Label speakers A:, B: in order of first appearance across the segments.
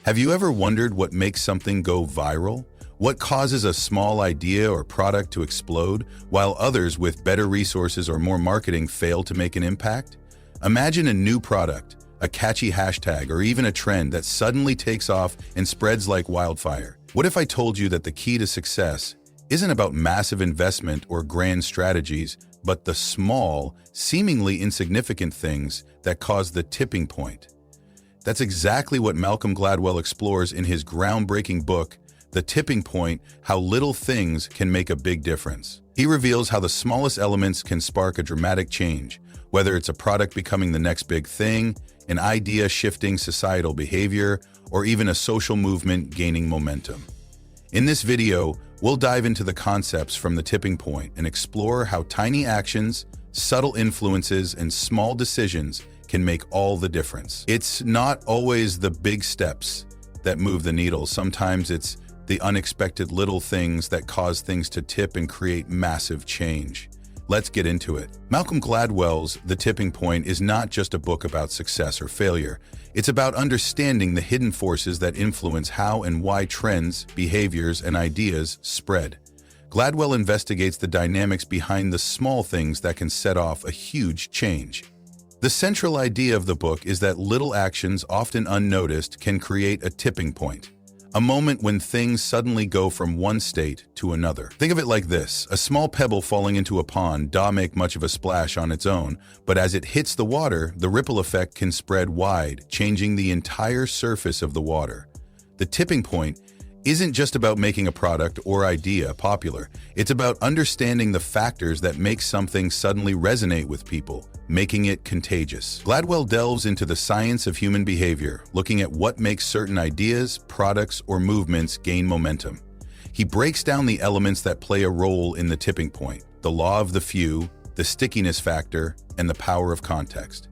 A: Have you ever wondered what makes something go viral? What causes a small idea or product to explode, while others with better resources or more marketing fail to make an impact? Imagine a new product, a catchy hashtag, or even a trend that suddenly takes off and spreads like wildfire. What if I told you that the key to success isn't about massive investment or grand strategies, but the small, seemingly insignificant things that cause the tipping point? That's exactly what Malcolm Gladwell explores in his groundbreaking book, The Tipping Point: How Little Things Can Make a Big Difference. He reveals how the smallest elements can spark a dramatic change, whether it's a product becoming the next big thing, an idea shifting societal behavior, or even a social movement gaining momentum. In this video, we'll dive into the concepts from the tipping point and explore how tiny actions, subtle influences, and small decisions can make all the difference. It's not always the big steps that move the needle. Sometimes it's the unexpected little things that cause things to tip and create massive change. Let's get into it. Malcolm Gladwell's The Tipping Point is not just a book about success or failure. It's about understanding the hidden forces that influence how and why trends, behaviors, and ideas spread. Gladwell investigates the dynamics behind the small things that can set off a huge change. The central idea of the book is that little actions, often unnoticed, can create a tipping point, a moment when things suddenly go from one state to another. Think of it like this: a small pebble falling into a pond doesn't make much of a splash on its own, but as it hits the water, the ripple effect can spread wide, changing the entire surface of the water. The tipping point isn't just about making a product or idea popular. It's about understanding the factors that make something suddenly resonate with people, making it contagious. Gladwell delves into the science of human behavior, looking at what makes certain ideas, products, or movements gain momentum. He breaks down the elements that play a role in the tipping point: the law of the few, the stickiness factor, and the power of context.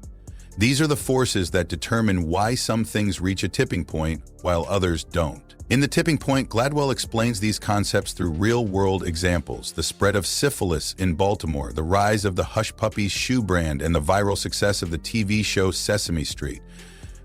A: These are the forces that determine why some things reach a tipping point while others don't. In The Tipping Point, Gladwell explains these concepts through real-world examples: the spread of syphilis in Baltimore, the rise of the Hush Puppies shoe brand, and the viral success of the TV show Sesame Street.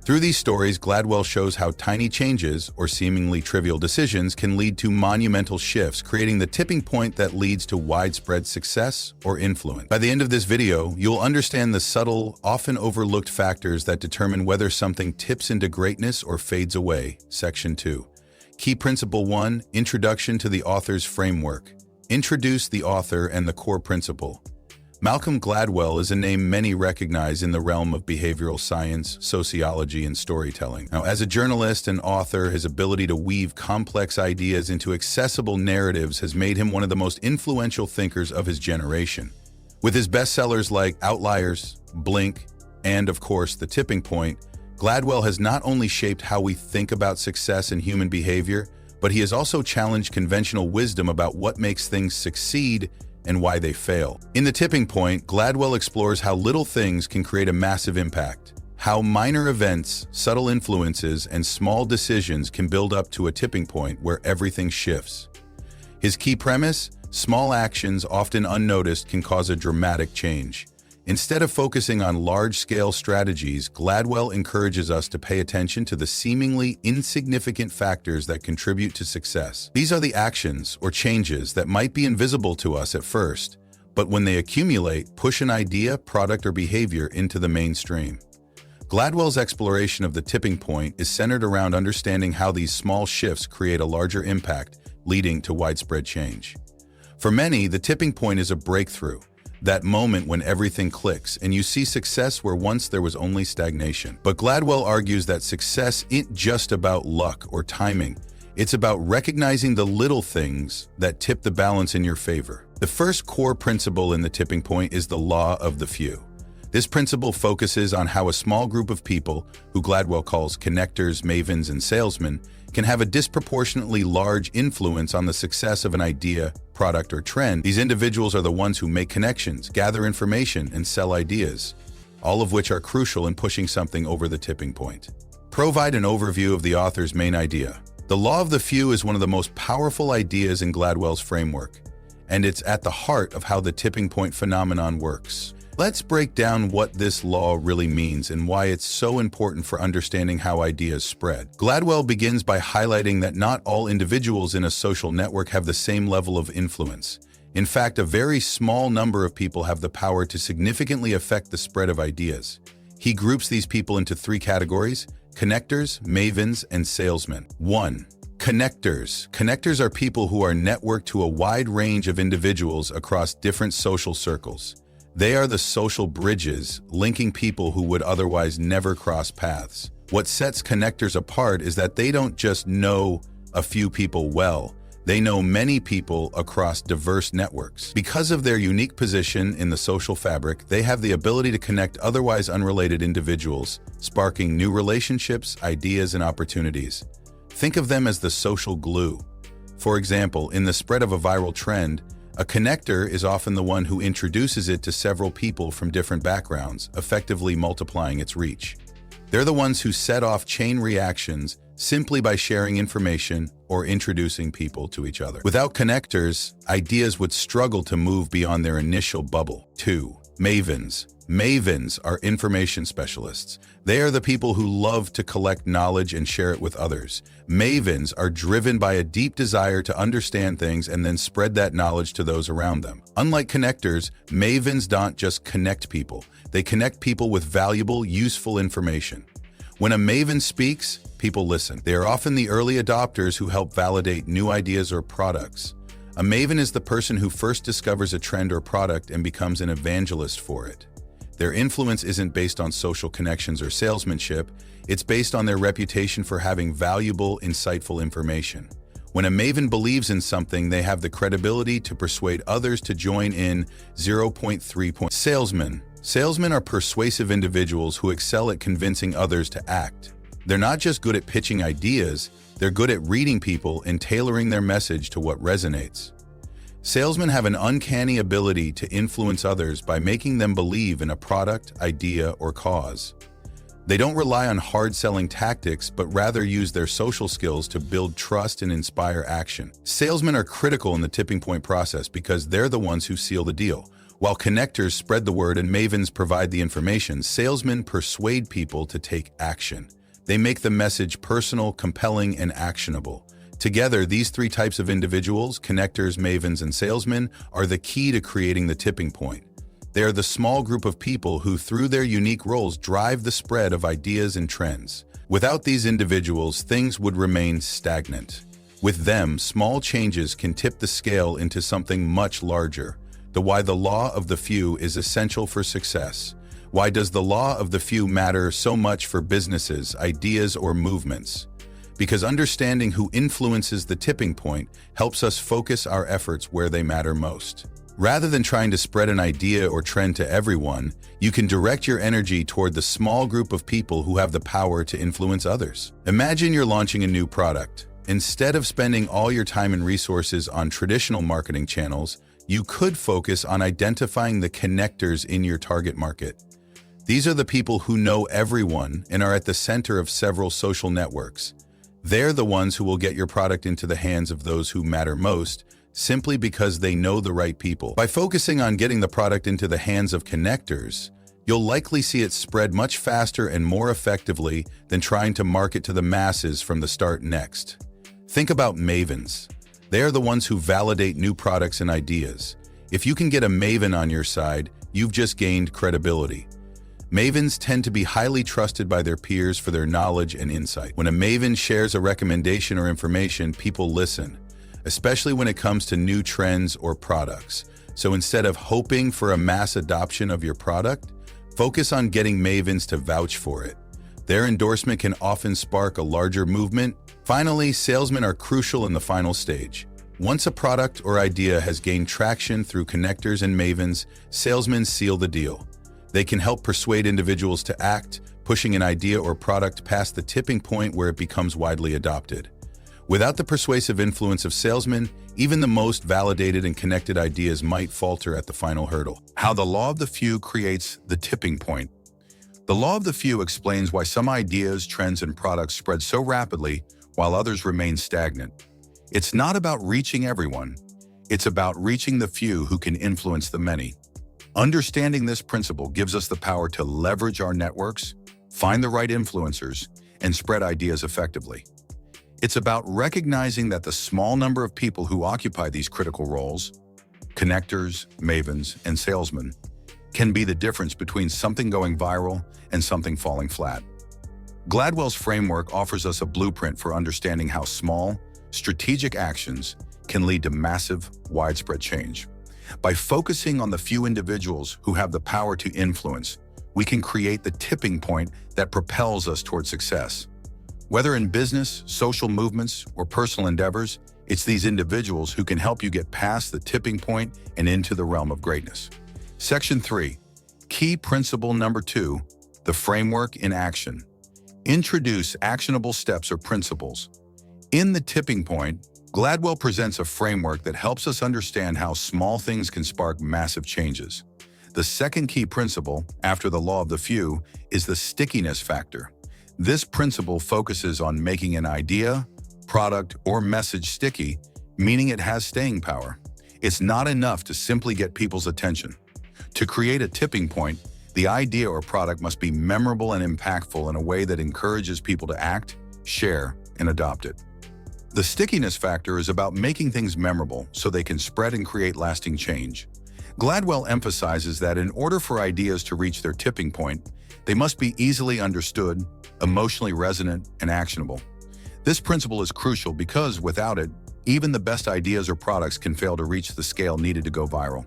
A: Through these stories, Gladwell shows how tiny changes or seemingly trivial decisions can lead to monumental shifts, creating the tipping point that leads to widespread success or influence. By the end of this video, you'll understand the subtle, often overlooked factors that determine whether something tips into greatness or fades away. Section 2. Key Principle 1. Introduction to the author's framework. Introduce the author and the core principle. Malcolm Gladwell is a name many recognize in the realm of behavioral science, sociology, and storytelling. Now, as a journalist and author, his ability to weave complex ideas into accessible narratives has made him one of the most influential thinkers of his generation. With his bestsellers like Outliers, Blink, and, of course, The Tipping Point, Gladwell has not only shaped how we think about success and human behavior, but he has also challenged conventional wisdom about what makes things succeed and why they fail. In The Tipping Point, Gladwell explores how little things can create a massive impact, how minor events, subtle influences, and small decisions can build up to a tipping point where everything shifts. His key premise: small actions, often unnoticed, can cause a dramatic change. Instead of focusing on large-scale strategies, Gladwell encourages us to pay attention to the seemingly insignificant factors that contribute to success. These are the actions or changes that might be invisible to us at first, but when they accumulate, push an idea, product, or behavior into the mainstream. Gladwell's exploration of the tipping point is centered around understanding how these small shifts create a larger impact, leading to widespread change. For many, the tipping point is a breakthrough, that moment when everything clicks and you see success where once there was only stagnation. But Gladwell argues that success isn't just about luck or timing. It's about recognizing the little things that tip the balance in your favor. The first core principle in The Tipping Point is the law of the few. This principle focuses on how a small group of people, who Gladwell calls connectors, mavens, and salesmen, can have a disproportionately large influence on the success of an idea, product, or trend. These individuals are the ones who make connections, gather information, and sell ideas, all of which are crucial in pushing something over the tipping point. Provide an overview of the author's main idea. The law of the few is one of the most powerful ideas in Gladwell's framework, and it's at the heart of how the tipping point phenomenon works. Let's break down what this law really means and why it's so important for understanding how ideas spread. Gladwell begins by highlighting that not all individuals in a social network have the same level of influence. In fact, a very small number of people have the power to significantly affect the spread of ideas. He groups these people into three categories: connectors, mavens, and salesmen. 1. Connectors. Connectors are people who are networked to a wide range of individuals across different social circles. They are the social bridges, linking people who would otherwise never cross paths. What sets connectors apart is that they don't just know a few people well, they know many people across diverse networks. Because of their unique position in the social fabric, they have the ability to connect otherwise unrelated individuals, sparking new relationships, ideas, and opportunities. Think of them as the social glue. For example, in the spread of a viral trend, a connector is often the one who introduces it to several people from different backgrounds, effectively multiplying its reach. They're the ones who set off chain reactions simply by sharing information or introducing people to each other. Without connectors, ideas would struggle to move beyond their initial bubble. 2. Mavens. Mavens are information specialists. They are the people who love to collect knowledge and share it with others. Mavens are driven by a deep desire to understand things and then spread that knowledge to those around them. Unlike connectors, mavens don't just connect people. They connect people with valuable, useful information. When a maven speaks, people listen. They are often the early adopters who help validate new ideas or products. A maven is the person who first discovers a trend or product and becomes an evangelist for it. Their influence isn't based on social connections or salesmanship, it's based on their reputation for having valuable, insightful information. When a maven believes in something, they have the credibility to persuade others to join in. 0.3. Salesmen. Salesmen are persuasive individuals who excel at convincing others to act. They're not just good at pitching ideas, they're good at reading people and tailoring their message to what resonates. Salesmen have an uncanny ability to influence others by making them believe in a product, idea, or cause. They don't rely on hard-selling tactics, but rather use their social skills to build trust and inspire action. Salesmen are critical in the tipping point process because they're the ones who seal the deal. While connectors spread the word and mavens provide the information, salesmen persuade people to take action. They make the message personal, compelling, and actionable. Together, these three types of individuals, connectors, mavens, and salesmen, are the key to creating the tipping point. They are the small group of people who, through their unique roles, drive the spread of ideas and trends. Without these individuals, things would remain stagnant. With them, small changes can tip the scale into something much larger. Why the law of the few is essential for success. Why does the law of the few matter so much for businesses, ideas, or movements? Because understanding who influences the tipping point helps us focus our efforts where they matter most. Rather than trying to spread an idea or trend to everyone, you can direct your energy toward the small group of people who have the power to influence others. Imagine you're launching a new product. Instead of spending all your time and resources on traditional marketing channels, you could focus on identifying the connectors in your target market. These are the people who know everyone and are at the center of several social networks. They're the ones who will get your product into the hands of those who matter most, simply because they know the right people. By focusing on getting the product into the hands of connectors, you'll likely see it spread much faster and more effectively than trying to market to the masses from the start. Next, think about mavens. They are the ones who validate new products and ideas. If you can get a maven on your side, you've just gained credibility. Mavens tend to be highly trusted by their peers for their knowledge and insight. When a maven shares a recommendation or information, people listen, especially when it comes to new trends or products. So instead of hoping for a mass adoption of your product, focus on getting mavens to vouch for it. Their endorsement can often spark a larger movement. Finally, salesmen are crucial in the final stage. Once a product or idea has gained traction through connectors and mavens, salesmen seal the deal. They can help persuade individuals to act, pushing an idea or product past the tipping point where it becomes widely adopted. Without the persuasive influence of salesmen, even the most validated and connected ideas might falter at the final hurdle.
B: How the law of the few creates the tipping point. The law of the few explains why some ideas, trends, and products spread so rapidly while others remain stagnant. It's not about reaching everyone. It's about reaching the few who can influence the many. Understanding this principle gives us the power to leverage our networks, find the right influencers, and spread ideas effectively. It's about recognizing that the small number of people who occupy these critical roles, connectors, mavens, and salesmen, can be the difference between something going viral and something falling flat. Gladwell's framework offers us a blueprint for understanding how small, strategic actions can lead to massive, widespread change. By focusing on the few individuals who have the power to influence, we can create the tipping point that propels us toward success. Whether in business, social movements, or personal endeavors, it's these individuals who can help you get past the tipping point and into the realm of greatness. Section 3. Key principle number 2, the framework in action. Introduce actionable steps or principles. In the tipping point, Gladwell presents a framework that helps us understand how small things can spark massive changes. The second key principle, after the law of the few, is the stickiness factor. This principle focuses on making an idea, product, or message sticky, meaning it has staying power. It's not enough to simply get people's attention. To create a tipping point, the idea or product must be memorable and impactful in a way that encourages people to act, share, and adopt it. The stickiness factor is about making things memorable so they can spread and create lasting change. Gladwell emphasizes that in order for ideas to reach their tipping point, they must be easily understood, emotionally resonant, and actionable. This principle is crucial because without it, even the best ideas or products can fail to reach the scale needed to go viral.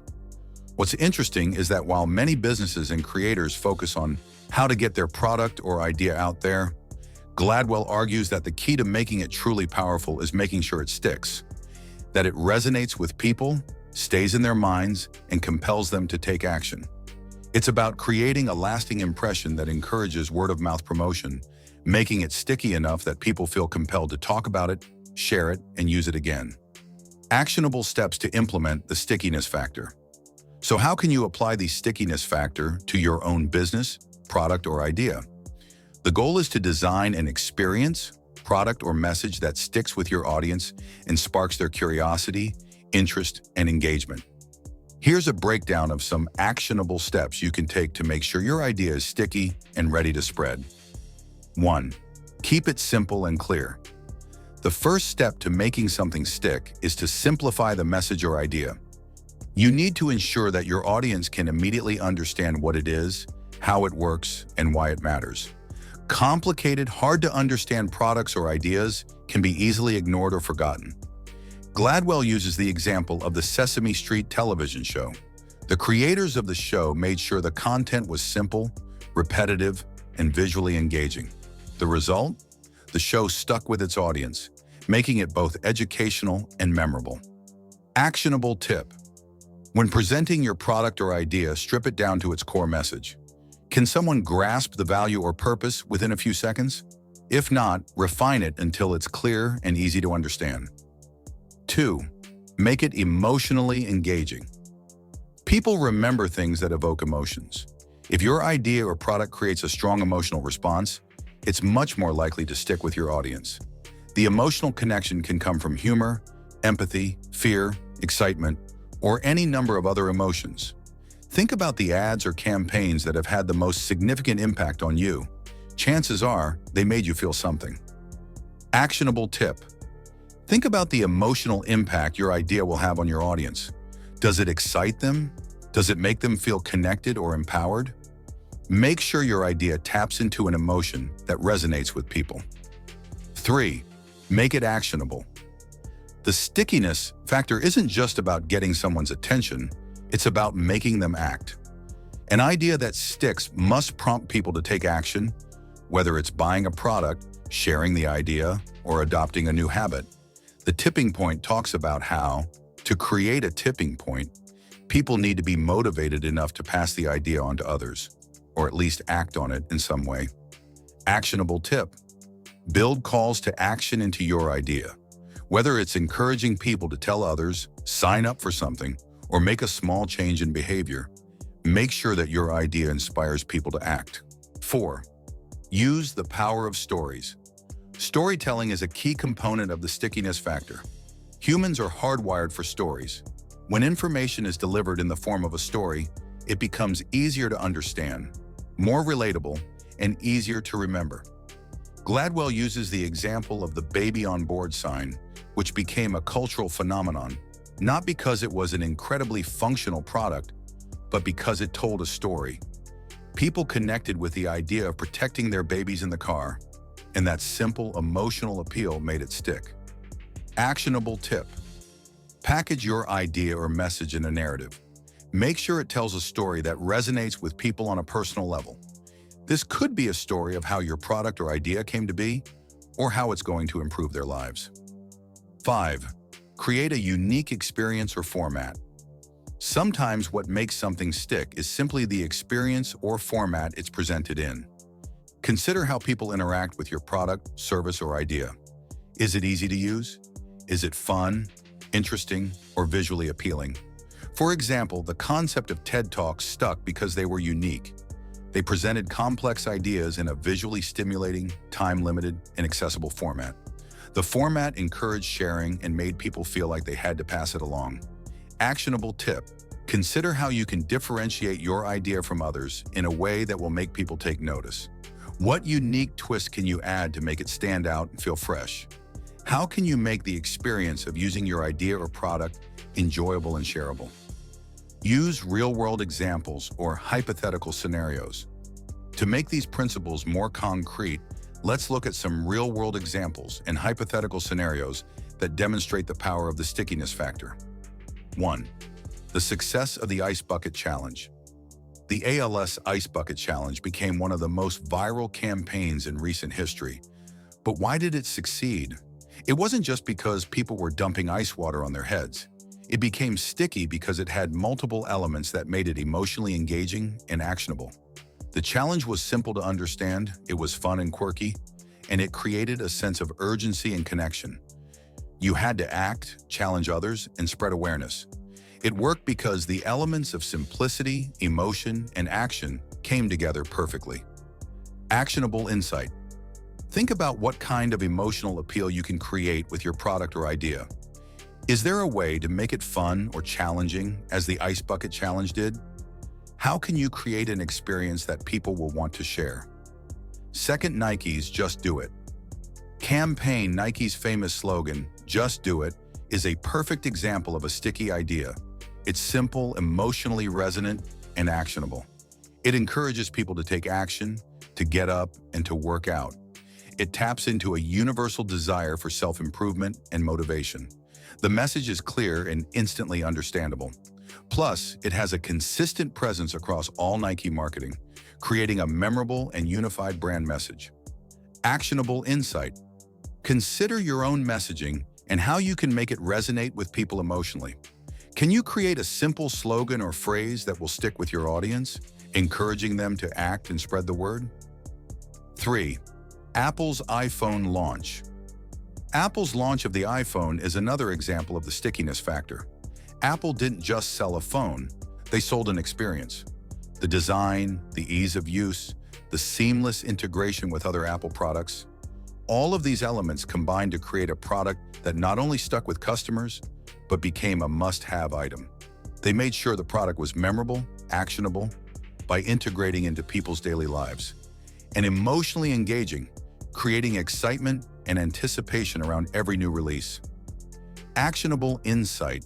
B: What's interesting is that while many businesses and creators focus on how to get their product or idea out there, Gladwell argues that the key to making it truly powerful is making sure it sticks, that it resonates with people, stays in their minds, and compels them to take action. It's about creating a lasting impression that encourages word-of-mouth promotion, making it sticky enough that people feel compelled to talk about it, share it, and use it again. Actionable steps to implement the stickiness factor. So how can you apply the stickiness factor to your own business, product, or idea? The goal is to design an experience, product, or message that sticks with your audience and sparks their curiosity, interest, and engagement. Here's a breakdown of some actionable steps you can take to make sure your idea is sticky and ready to spread. 1. Keep it simple and clear. The first step to making something stick is to simplify the message or idea. You need to ensure that your audience can immediately understand what it is, how it works, and why it matters. Complicated, hard-to-understand products or ideas can be easily ignored or forgotten. Gladwell uses the example of the Sesame Street television show. The creators of the show made sure the content was simple, repetitive, and visually engaging. The result? The show stuck with its audience, making it both educational and memorable. Actionable tip. When presenting your product or idea, strip it down to its core message. Can someone grasp the value or purpose within a few seconds? If not, refine it until it's clear and easy to understand. 2. Make it emotionally engaging. People remember things that evoke emotions. If your idea or product creates a strong emotional response, it's much more likely to stick with your audience. The emotional connection can come from humor, empathy, fear, excitement, or any number of other emotions. Think about the ads or campaigns that have had the most significant impact on you. Chances are they made you feel something. Actionable tip. Think about the emotional impact your idea will have on your audience. Does it excite them? Does it make them feel connected or empowered? Make sure your idea taps into an emotion that resonates with people. 3. Make it actionable. The stickiness factor isn't just about getting someone's attention, it's about making them act. An idea that sticks must prompt people to take action, whether it's buying a product, sharing the idea, or adopting a new habit. The tipping point talks about how, to create a tipping point, people need to be motivated enough to pass the idea on to others, or at least act on it in some way. Actionable tip. Build calls to action into your idea. Whether it's encouraging people to tell others, sign up for something, or make a small change in behavior, make sure that your idea inspires people to act. 4. Use the power of stories. Storytelling is a key component of the stickiness factor. Humans are hardwired for stories. When information is delivered in the form of a story, it becomes easier to understand, more relatable, and easier to remember. Gladwell uses the example of the baby on board sign, which became a cultural phenomenon, not because it was an incredibly functional product, but because it told a story. People connected with the idea of protecting their babies in the car, and that simple emotional appeal made it stick. Actionable tip: package your idea or message in a narrative. Make sure it tells a story that resonates with people on a personal level. This could be a story of how your product or idea came to be, or how it's going to improve their lives. 5. Create a unique experience or format. Sometimes what makes something stick is simply the experience or format it's presented in. Consider how people interact with your product, service, or idea. Is it easy to use? Is it fun, interesting, or visually appealing? For example, the concept of TED Talks stuck because they were unique. They presented complex ideas in a visually stimulating, time-limited, and accessible format. The format encouraged sharing and made people feel like they had to pass it along. Actionable tip: consider how you can differentiate your idea from others in a way that will make people take notice. What unique twist can you add to make it stand out and feel fresh? How can you make the experience of using your idea or product enjoyable and shareable? Use real-world examples or hypothetical scenarios. To make these principles more concrete, let's look at some real-world examples and hypothetical scenarios that demonstrate the power of the stickiness factor. 1. The success of the Ice Bucket Challenge. The ALS Ice Bucket Challenge became one of the most viral campaigns in recent history. But why did it succeed? It wasn't just because people were dumping ice water on their heads. It became sticky because it had multiple elements that made it emotionally engaging and actionable. The challenge was simple to understand, it was fun and quirky, and it created a sense of urgency and connection. You had to act, challenge others, and spread awareness. It worked because the elements of simplicity, emotion, and action came together perfectly. Actionable insight. Think about what kind of emotional appeal you can create with your product or idea. Is there a way to make it fun or challenging, as the Ice Bucket Challenge did? How can you create an experience that people will want to share? Second, Nike's Just Do It. Campaign Nike's famous slogan, "Just Do It," is a perfect example of a sticky idea. It's simple, emotionally resonant, and actionable. It encourages people to take action, to get up, and to work out. It taps into a universal desire for self-improvement and motivation. The message is clear and instantly understandable. Plus, it has a consistent presence across all Nike marketing, creating a memorable and unified brand message. Actionable insight. Consider your own messaging and how you can make it resonate with people emotionally. Can you create a simple slogan or phrase that will stick with your audience, encouraging them to act and spread the word? 3. Apple's iPhone launch. Apple's launch of the iPhone is another example of the stickiness factor. Apple didn't just sell a phone, they sold an experience. The design, the ease of use, the seamless integration with other Apple products, all of these elements combined to create a product that not only stuck with customers, but became a must-have item. They made sure the product was memorable, actionable, by integrating into people's daily lives, and emotionally engaging, creating excitement and anticipation around every new release. Actionable insight.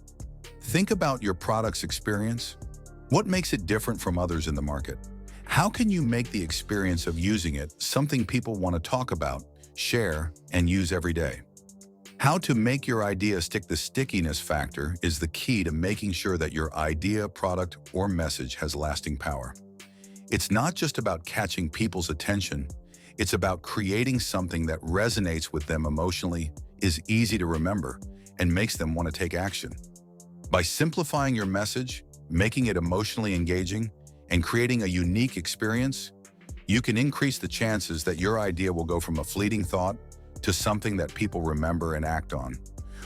B: Think about your product's experience. What makes it different from others in the market? How can you make the experience of using it something people want to talk about, share, and use every day? How to make your idea stick. The stickiness factor is the key to making sure that your idea, product, or message has lasting power. It's not just about catching people's attention, it's about creating something that resonates with them emotionally, is easy to remember, and makes them want to take action. By simplifying your message, making it emotionally engaging, and creating a unique experience, you can increase the chances that your idea will go from a fleeting thought to something that people remember and act on.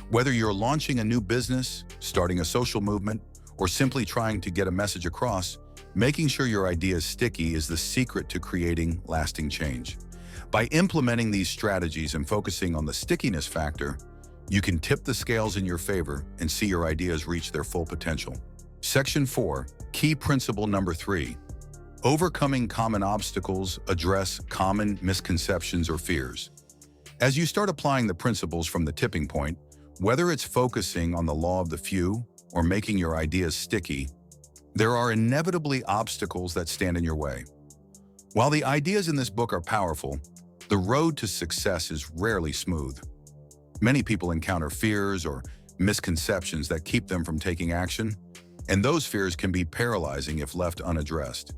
B: Whether you're launching a new business, starting a social movement, or simply trying to get a message across, making sure your idea is sticky is the secret to creating lasting change. By implementing these strategies and focusing on the stickiness factor, you can tip the scales in your favor and see your ideas reach their full potential. Section 4, Key Principle Number 3. Overcoming common obstacles, address common misconceptions or fears. As you start applying the principles from the tipping point, whether it's focusing on the law of the few or making your ideas sticky, there are inevitably obstacles that stand in your way. While the ideas in this book are powerful, the road to success is rarely smooth. Many people encounter fears or misconceptions that keep them from taking action, and those fears can be paralyzing if left unaddressed.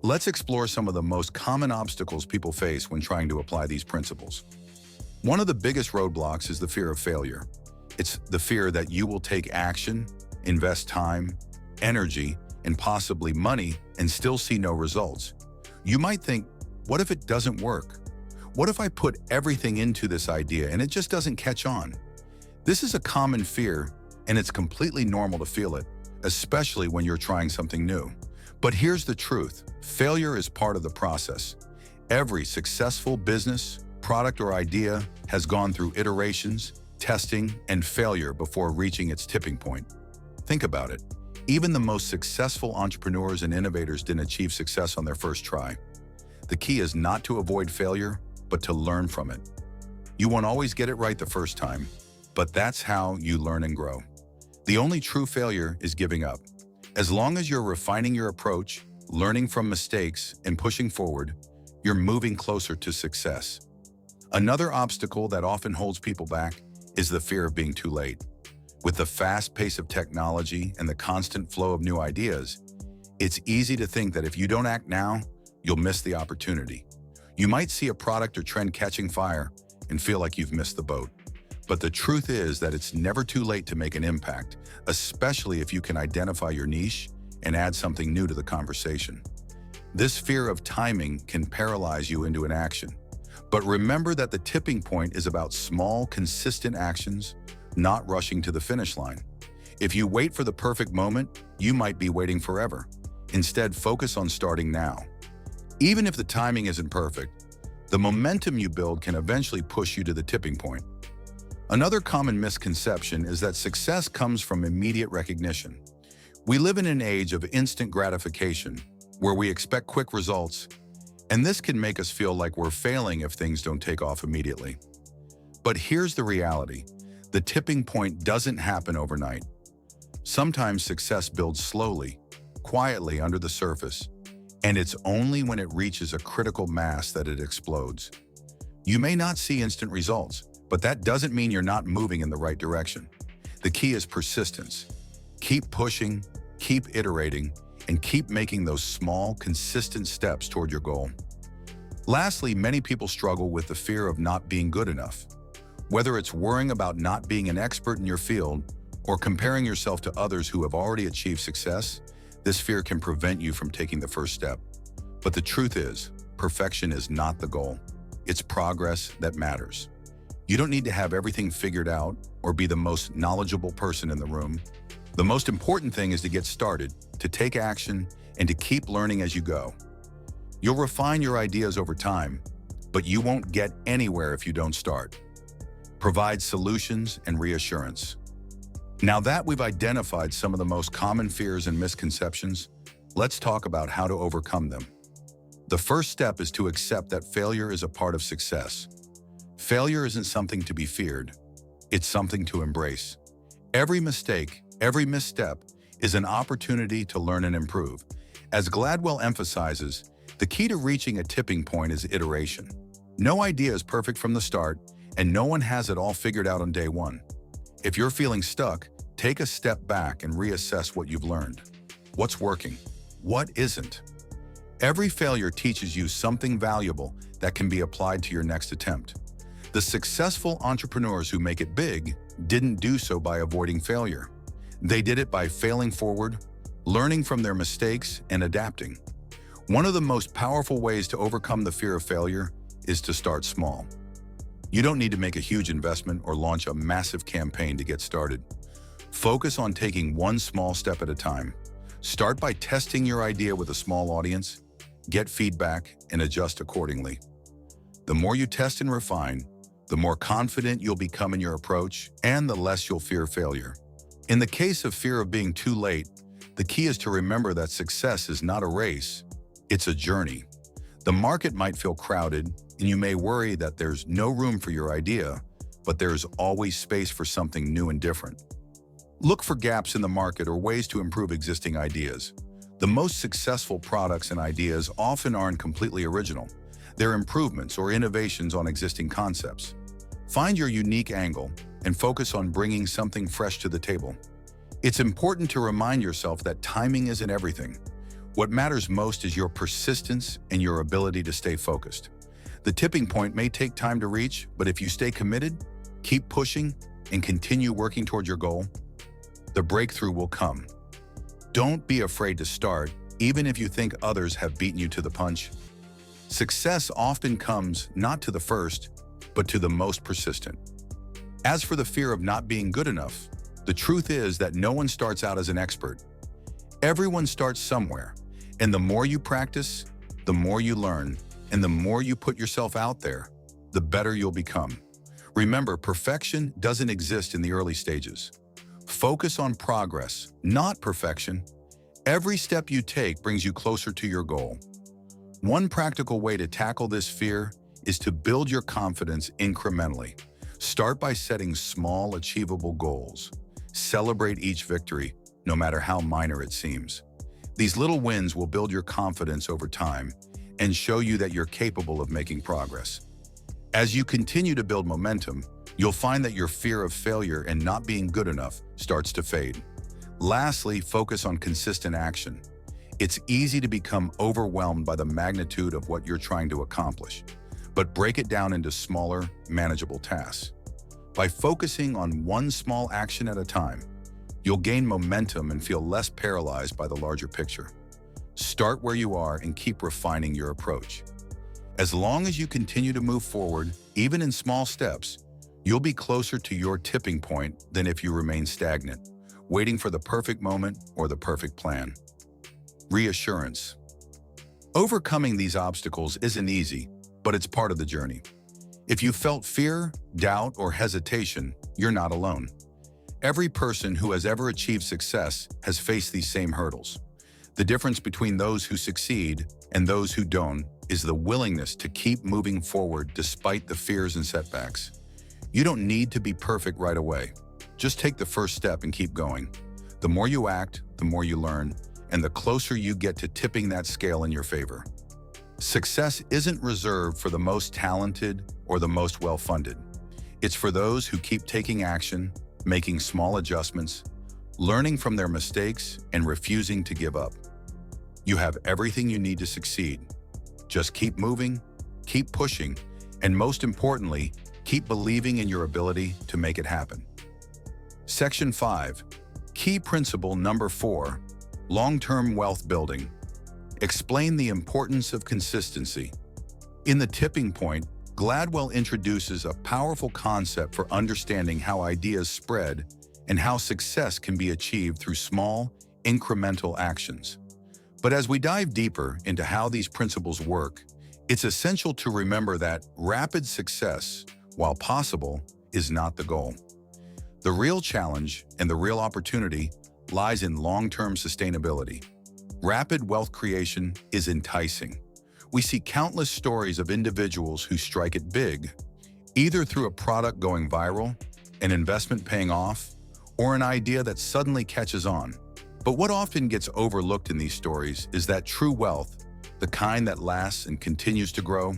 B: Let's explore some of the most common obstacles people face when trying to apply these principles. One of the biggest roadblocks is the fear of failure. It's the fear that you will take action, invest time, energy, and possibly money and still see no results. You might think, what if it doesn't work? What if I put everything into this idea and it just doesn't catch on? This is a common fear, and it's completely normal to feel it, especially when you're trying something new. But here's the truth. Failure is part of the process. Every successful business, product, or idea has gone through iterations, testing, and failure before reaching its tipping point. Think about it. Even the most successful entrepreneurs and innovators didn't achieve success on their first try. The key is not to avoid failure, but to learn from it. You won't always get it right the first time, but that's how you learn and grow. The only true failure is giving up. As long as you're refining your approach, learning from mistakes, and pushing forward, you're moving closer to success. Another obstacle that often holds people back is the fear of being too late. With the fast pace of technology and the constant flow of new ideas, it's easy to think that if you don't act now, you'll miss the opportunity. You might see a product or trend catching fire and feel like you've missed the boat. But the truth is that it's never too late to make an impact, especially if you can identify your niche and add something new to the conversation. This fear of timing can paralyze you into inaction. But remember that the tipping point is about small, consistent actions, not rushing to the finish line. If you wait for the perfect moment, you might be waiting forever. Instead, focus on starting now. Even if the timing isn't perfect, the momentum you build can eventually push you to the tipping point. Another common misconception is that success comes from immediate recognition. We live in an age of instant gratification, where we expect quick results, and this can make us feel like we're failing if things don't take off immediately. But here's the reality. The tipping point doesn't happen overnight. Sometimes success builds slowly, quietly under the surface, and it's only when it reaches a critical mass that it explodes. You may not see instant results, but that doesn't mean you're not moving in the right direction. The key is persistence. Keep pushing, keep iterating, and keep making those small, consistent steps toward your goal. Lastly, many people struggle with the fear of not being good enough. Whether it's worrying about not being an expert in your field or comparing yourself to others who have already achieved success, this fear can prevent you from taking the first step. But the truth is, perfection is not the goal. It's progress that matters. You don't need to have everything figured out or be the most knowledgeable person in the room. The most important thing is to get started, to take action, and to keep learning as you go. You'll refine your ideas over time, but you won't get anywhere if you don't start. Provide solutions and reassurance. Now that we've identified some of the most common fears and misconceptions, let's talk about how to overcome them. The first step is to accept that failure is a part of success. Failure isn't something to be feared. It's something to embrace. Every mistake, every misstep is an opportunity to learn and improve. As Gladwell emphasizes, the key to reaching a tipping point is iteration. No idea is perfect from the start, and no one has it all figured out on day one. If you're feeling stuck, take a step back and reassess what you've learned. What's working? What isn't? Every failure teaches you something valuable that can be applied to your next attempt. The successful entrepreneurs who make it big didn't do so by avoiding failure. They did it by failing forward, learning from their mistakes, and adapting. One of the most powerful ways to overcome the fear of failure is to start small. You don't need to make a huge investment or launch a massive campaign to get started. Focus on taking one small step at a time. Start by testing your idea with a small audience, get feedback, and adjust accordingly. The more you test and refine, the more confident you'll become in your approach and the less you'll fear failure. In the case of fear of being too late, The key is to remember that success is not a race, it's a journey. The market might feel crowded, and you may worry that there's no room for your idea, but there's always space for something new and different. Look for gaps in the market or ways to improve existing ideas. The most successful products and ideas often aren't completely original. They're improvements or innovations on existing concepts. Find your unique angle and focus on bringing something fresh to the table. It's important to remind yourself that timing isn't everything. What matters most is your persistence and your ability to stay focused. The tipping point may take time to reach, but if you stay committed, keep pushing, and continue working toward your goal, the breakthrough will come. Don't be afraid to start, even if you think others have beaten you to the punch. Success often comes not to the first, but to the most persistent. As for the fear of not being good enough, the truth is that no one starts out as an expert. Everyone starts somewhere, and the more you practice, the more you learn, and the more you put yourself out there, the better you'll become. Remember, perfection doesn't exist in the early stages. Focus on progress, not perfection. Every step you take brings you closer to your goal. One practical way to tackle this fear is to build your confidence incrementally. Start by setting small, achievable goals. Celebrate each victory, no matter how minor it seems. These little wins will build your confidence over time and show you that you're capable of making progress. As you continue to build momentum, you'll find that your fear of failure and not being good enough starts to fade. Lastly, focus on consistent action. It's easy to become overwhelmed by the magnitude of what you're trying to accomplish, but break it down into smaller, manageable tasks. By focusing on one small action at a time, you'll gain momentum and feel less paralyzed by the larger picture. Start where you are and keep refining your approach. As long as you continue to move forward, even in small steps, you'll be closer to your tipping point than if you remain stagnant, waiting for the perfect moment or the perfect plan. Reassurance. Overcoming these obstacles isn't easy, but it's part of the journey. If you felt fear, doubt, or hesitation, you're not alone. Every person who has ever achieved success has faced these same hurdles. The difference between those who succeed and those who don't is the willingness to keep moving forward despite the fears and setbacks. You don't need to be perfect right away. Just take the first step and keep going. The more you act, the more you learn, and the closer you get to tipping that scale in your favor. Success isn't reserved for the most talented or the most well-funded. It's for those who keep taking action, making small adjustments, learning from their mistakes, and refusing to give up. You have everything you need to succeed. Just keep moving, keep pushing, and most importantly, keep believing in your ability to make it happen. Section 5. Key principle number 4. Long-term wealth building. Explain the importance of consistency. In The Tipping Point, Gladwell introduces a powerful concept for understanding how ideas spread and how success can be achieved through small, incremental actions. But as we dive deeper into how these principles work, it's essential to remember that rapid success, while possible, is not the goal. The real challenge and the real opportunity lies in long-term sustainability. Rapid wealth creation is enticing. We see countless stories of individuals who strike it big, either through a product going viral, an investment paying off, or an idea that suddenly catches on. But what often gets overlooked in these stories is that true wealth, the kind that lasts and continues to grow,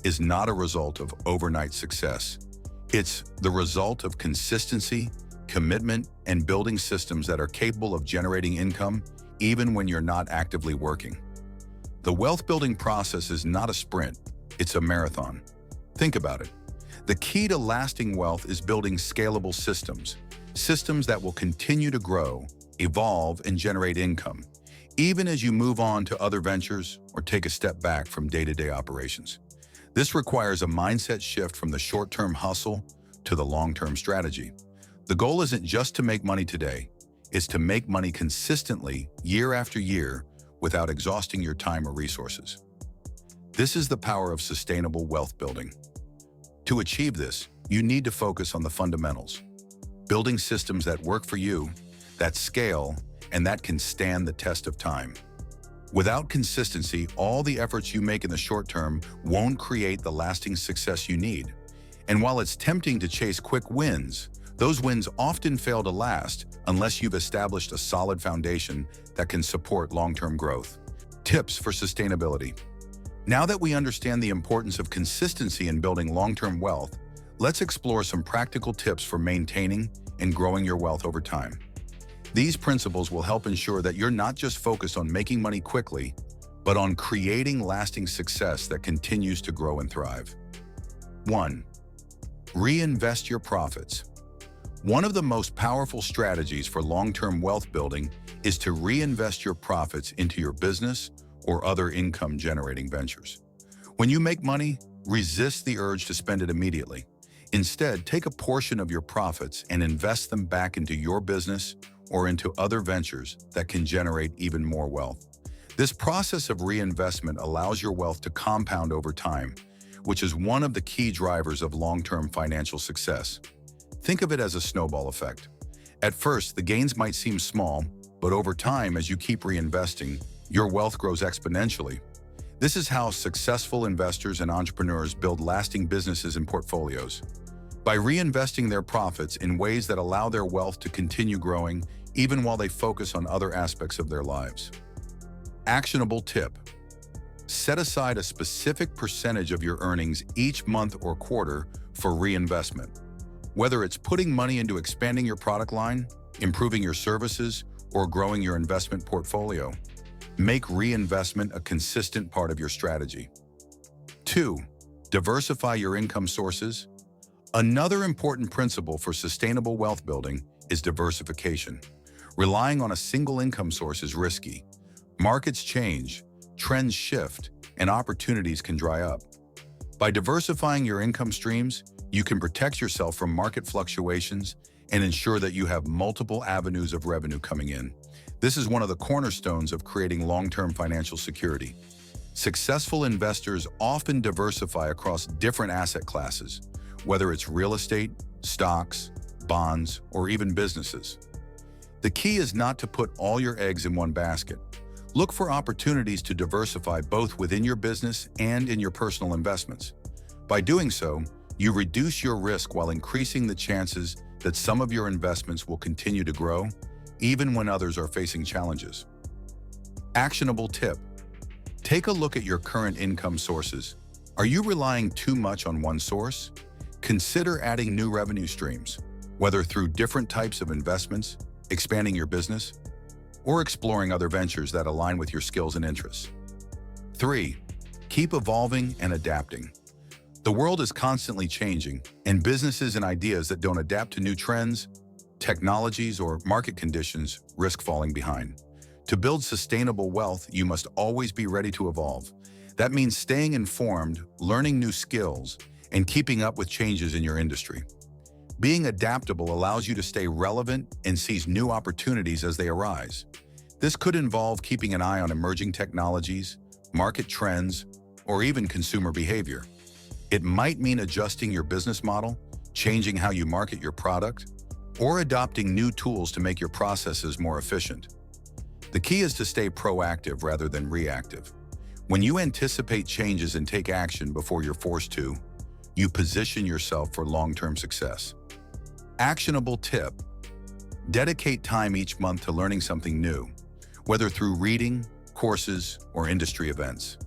B: is not a result of overnight success. It's the result of consistency, commitment, and building systems that are capable of generating income even when you're not actively working. The wealth-building process is not a sprint, it's a marathon. Think about it. The key to lasting wealth is building scalable systems that will continue to grow, evolve, and generate income, even as you move on to other ventures or take a step back from day-to-day operations. This requires a mindset shift from the short-term hustle to the long-term strategy. The goal isn't just to make money today, it's to make money consistently year after year without exhausting your time or resources. This is the power of sustainable wealth building. To achieve this, you need to focus on the fundamentals, building systems that work for you, that scale, and that can stand the test of time. Without consistency, all the efforts you make in the short term won't create the lasting success you need. And while it's tempting to chase quick wins, those wins often fail to last unless you've established a solid foundation that can support long-term growth. Tips for sustainability. Now that we understand the importance of consistency in building long-term wealth, let's explore some practical tips for maintaining and growing your wealth over time. These principles will help ensure that you're not just focused on making money quickly, but on creating lasting success that continues to grow and thrive. 1. Reinvest your profits. One of the most powerful strategies for long-term wealth building is to reinvest your profits into your business or other income-generating ventures. When you make money, resist the urge to spend it immediately. Instead, take a portion of your profits and invest them back into your business or into other ventures that can generate even more wealth. This process of reinvestment allows your wealth to compound over time, which is one of the key drivers of long-term financial success. Think of it as a snowball effect. At first, the gains might seem small, but over time, as you keep reinvesting, your wealth grows exponentially. This is how successful investors and entrepreneurs build lasting businesses and portfolios. By reinvesting their profits in ways that allow their wealth to continue growing, even while they focus on other aspects of their lives. Actionable tip. Set aside a specific percentage of your earnings each month or quarter for reinvestment. Whether it's putting money into expanding your product line, improving your services, or growing your investment portfolio, make reinvestment a consistent part of your strategy. 2. Diversify your income sources. Another important principle for sustainable wealth building is diversification. Relying on a single income source is risky. Markets change, trends shift, and opportunities can dry up. By diversifying your income streams, you can protect yourself from market fluctuations and ensure that you have multiple avenues of revenue coming in. This is one of the cornerstones of creating long-term financial security. Successful investors often diversify across different asset classes, whether it's real estate, stocks, bonds, or even businesses. The key is not to put all your eggs in one basket. Look for opportunities to diversify both within your business and in your personal investments. By doing so, you reduce your risk while increasing the chances that some of your investments will continue to grow, even when others are facing challenges. Actionable tip. Take a look at your current income sources. Are you relying too much on one source? Consider adding new revenue streams, whether through different types of investments, expanding your business, or exploring other ventures that align with your skills and interests. 3. Keep evolving and adapting. The world is constantly changing, and businesses and ideas that don't adapt to new trends, technologies, or market conditions risk falling behind. To build sustainable wealth, you must always be ready to evolve. That means staying informed, learning new skills, and keeping up with changes in your industry. Being adaptable allows you to stay relevant and seize new opportunities as they arise. This could involve keeping an eye on emerging technologies, market trends, or even consumer behavior. It might mean adjusting your business model, changing how you market your product, or adopting new tools to make your processes more efficient. The key is to stay proactive rather than reactive. When you anticipate changes and take action before you're forced to, you position yourself for long-term success. Actionable tip. Dedicate time each month to learning something new, whether through reading, courses, or industry events.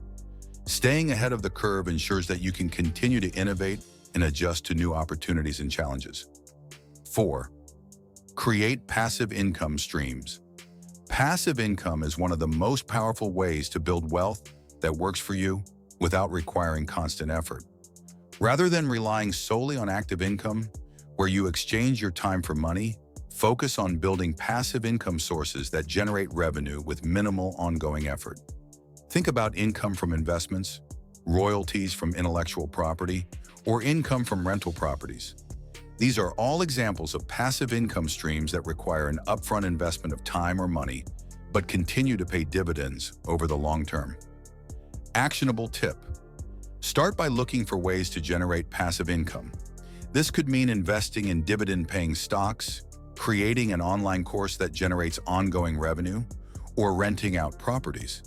B: Staying ahead of the curve ensures that you can continue to innovate and adjust to new opportunities and challenges. 4. Create passive income streams. Passive income is one of the most powerful ways to build wealth that works for you without requiring constant effort. Rather than relying solely on active income, where you exchange your time for money, focus on building passive income sources that generate revenue with minimal ongoing effort. Think about income from investments, royalties from intellectual property, or income from rental properties. These are all examples of passive income streams that require an upfront investment of time or money, but continue to pay dividends over the long term. Actionable tip. Start by looking for ways to generate passive income. This could mean investing in dividend-paying stocks, creating an online course that generates ongoing revenue, or renting out properties.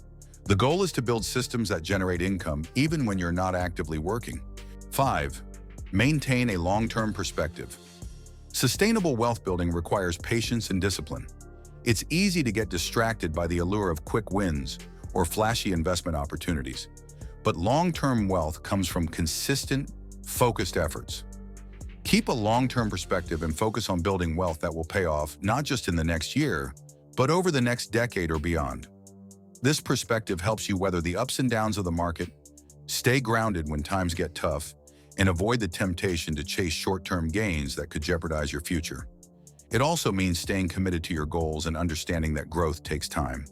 B: The goal is to build systems that generate income even when you're not actively working. 5. Maintain a long-term perspective. Sustainable wealth building requires patience and discipline. It's easy to get distracted by the allure of quick wins or flashy investment opportunities. But long-term wealth comes from consistent, focused efforts. Keep a long-term perspective and focus on building wealth that will pay off not just in the next year, but over the next decade or beyond. This perspective helps you weather the ups and downs of the market, stay grounded when times get tough, and avoid the temptation to chase short-term gains that could jeopardize your future. It also means staying committed to your goals and understanding that growth takes time.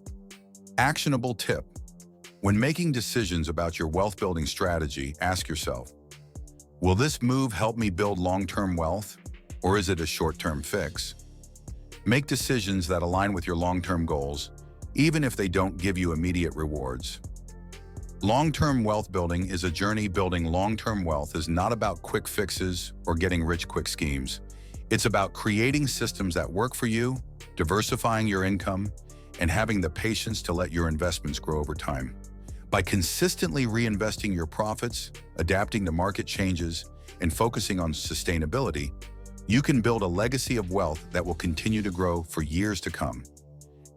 B: Actionable tip. When making decisions about your wealth-building strategy, ask yourself, will this move help me build long-term wealth, or is it a short-term fix? Make decisions that align with your long-term goals, even if they don't give you immediate rewards. Long-term wealth building is a journey. Building long-term wealth is not about quick fixes or getting rich quick schemes. It's about creating systems that work for you, diversifying your income, and having the patience to let your investments grow over time. By consistently reinvesting your profits, adapting to market changes, and focusing on sustainability, you can build a legacy of wealth that will continue to grow for years to come.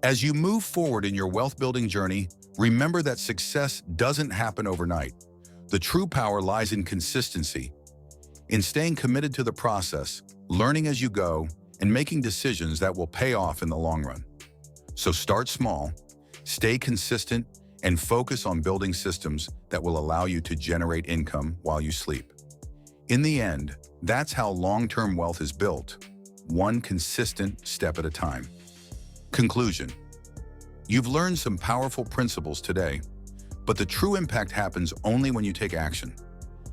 B: As you move forward in your wealth-building journey, remember that success doesn't happen overnight. The true power lies in consistency, in staying committed to the process, learning as you go, and making decisions that will pay off in the long run. So start small, stay consistent, and focus on building systems that will allow you to generate income while you sleep. In the end, that's how long-term wealth is built, one consistent step at a time. Conclusion. You've learned some powerful principles today, but the true impact happens only when you take action.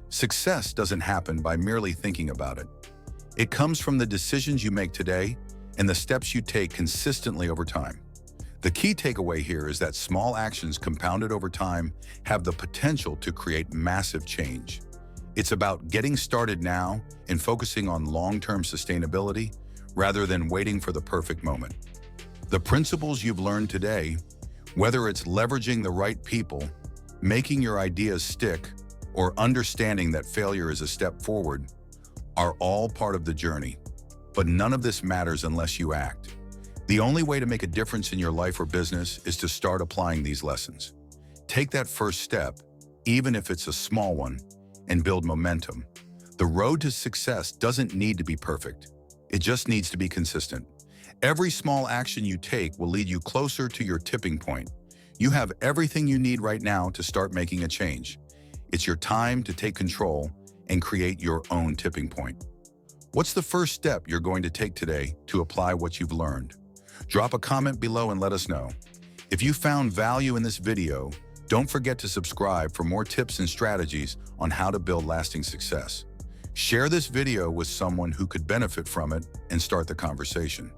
B: Success doesn't happen by merely thinking about it. It comes from the decisions you make today and the steps you take consistently over time. The key takeaway here is that small actions compounded over time have the potential to create massive change. It's about getting started now and focusing on long-term sustainability rather than waiting for the perfect moment. The principles you've learned today, whether it's leveraging the right people, making your ideas stick, or understanding that failure is a step forward, are all part of the journey. But none of this matters unless you act. The only way to make a difference in your life or business is to start applying these lessons. Take that first step, even if it's a small one, and build momentum. The road to success doesn't need to be perfect. It just needs to be consistent. Every small action you take will lead you closer to your tipping point. You have everything you need right now to start making a change. It's your time to take control and create your own tipping point. What's the first step you're going to take today to apply what you've learned? Drop a comment below and let us know. If you found value in this video, don't forget to subscribe for more tips and strategies on how to build lasting success. Share this video with someone who could benefit from it and start the conversation.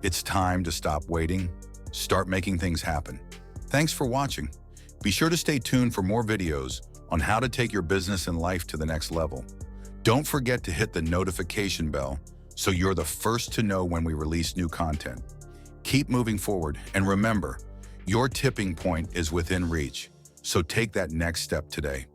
B: It's time to stop waiting, start making things happen. Thanks for watching. Be sure to stay tuned for more videos on how to take your business and life to the next level. Don't forget to hit the notification bell so you're the first to know when we release new content. Keep moving forward, and remember, your tipping point is within reach, so take that next step today.